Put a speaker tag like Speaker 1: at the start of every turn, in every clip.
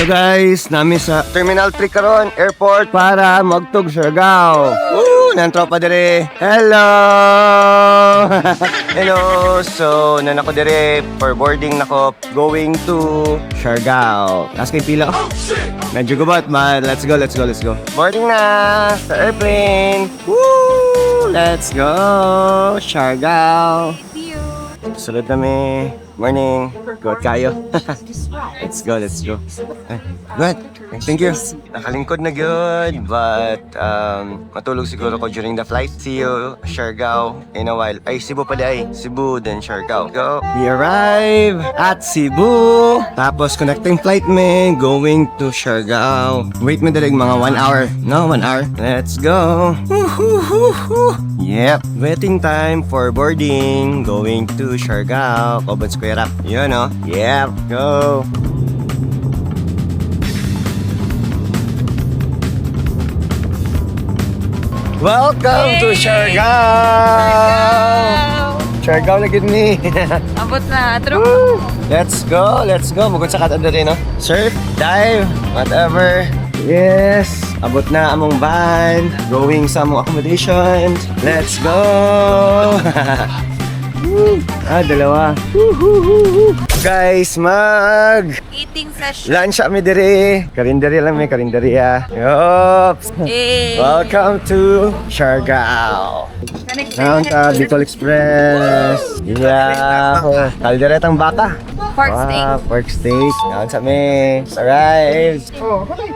Speaker 1: Hello guys, nami sa Terminal 3 karon, airport para magtug Siargao. Nang tropa dire. Hello. Hello. So, nanako dire for boarding nako going to Siargao. Last kay pila. Medyo gubat, man. Let's go. Boarding na sa airplane. Woo! Let's go Siargao. Sulod kami. Morning. Good kayo. Let's go. Good. Thank you. Nakalingkod na good, but matulog siguro ko during the flight. See you, Siargao, in a while. Ay, Cebu pala ay. Cebu, then Siargao. Go. We arrive at Cebu. Tapos connecting flight me, going to Siargao. Wait mo dalig mga 1 hour. No, 1 hour. Let's go. Yep. Waiting time for boarding. Going to Siargao. Cobon Square Up. Yun, no? Yep. Go. Welcome to Siargao! Siargao na gid ni.
Speaker 2: Abot na, atro.
Speaker 1: Let's go. Mugod sa katanda rin, no? Surf, dive, whatever. Yes, abot na among van. Going sa among accommodation. Let's go! Dalawa. Guys,
Speaker 2: Eating session.
Speaker 1: lunch kami dire. Karinderya lang may karinderya. Yops! Welcome to Siargao. Naon ta Bicol Express. Yeah. Kalderetang baka.
Speaker 2: Pork steak.
Speaker 1: Pork steak. Naon sa me. Arrived.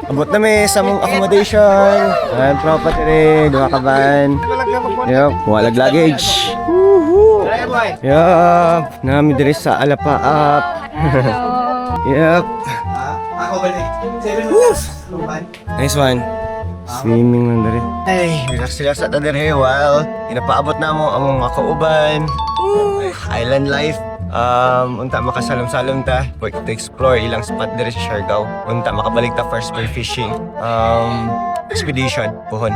Speaker 1: Abot na me sa mong accommodation. Ang tropa dire, duha ka van. Yup, walag luggage. Yup, nami dire sa Alapaap. Yup. Nice one. Swimming lang dali. Ay, relax sa tadere while inapaabot na mo among mga kauban. Island life. Unta makasalom-salom ta. Pwede to explore ilang spot dere sa Siargao. Unta makabalik ta for spear fishing. Expedition, puhon.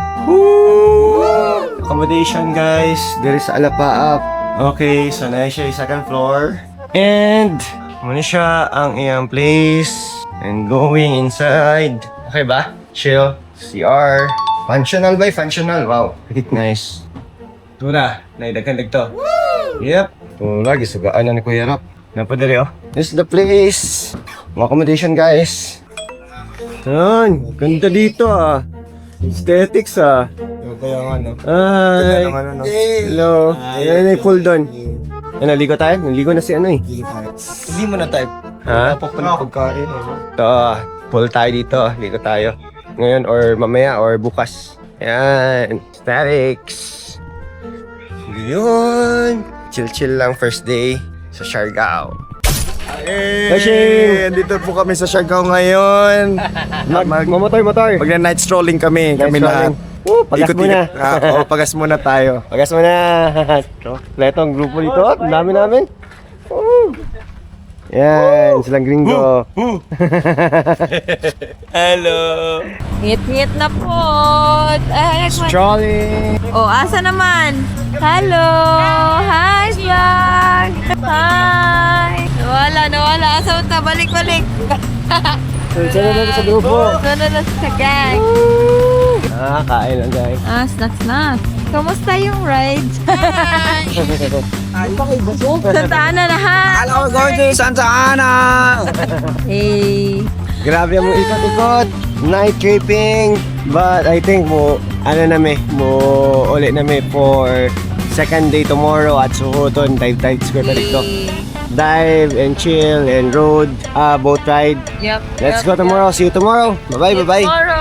Speaker 1: Accommodation guys, dere sa Alapaap. Okay, so na siya yung second floor. And muna siya ang iyang place. And going inside. Okay ba? Chill. CR. Functional by functional. Wow. Nice. Tuna. Naidagkandag to. Yep. Tuna. Gisugaan na ni Kuya Rap. Napadali oh. This is the place. Mga accommodation guys. Yan. Ganda dito ah. Aesthetics ah.
Speaker 3: Kaya nga no.
Speaker 1: Ay. Hello. Ayan ay full doon. Yan, naligo tayo? Naligo na si ano eh.
Speaker 3: Hindi mo na type.
Speaker 1: Ha?
Speaker 3: Papalang pagkain.
Speaker 1: Ito, full tayo dito. Ligo tayo. Ngayon or mamaya or bukas. Yan. Aesthetics. Yun. Chill-chill lang first day sa Siargao.
Speaker 3: Hey! Dito po kami sa Siargao ngayon.
Speaker 1: Mamotor.
Speaker 3: Magna-night strolling kami. Kami lahat.
Speaker 1: Pagas muna.
Speaker 3: Pagas muna tayo.
Speaker 1: Pagas muna. Kompleto ang grupo dito. Ang dami namin. Yan, silang gringo.
Speaker 3: Hello!
Speaker 2: Ngit-ngit na po.
Speaker 1: Strolling.
Speaker 2: Oh, asa naman? Hello! Hi, vlog! Hi! Nawala. Asa ta? Balik.
Speaker 1: Sana na sa grupo.
Speaker 2: Sana na sa gang.
Speaker 1: Kain lang guys.
Speaker 2: Snacks. Kamusta yung ride? Santa Ana na ha?
Speaker 3: Hello, going to Santa Ana!
Speaker 2: Hey.
Speaker 1: Grabe ang ikot-ikot. Night tripping. But I think ulit na may for second day tomorrow at Suhoton. Dive square balik to. Dive and chill and road, boat ride.
Speaker 2: Yep.
Speaker 1: Let's go tomorrow. See you tomorrow. Bye-bye.
Speaker 2: Tomorrow.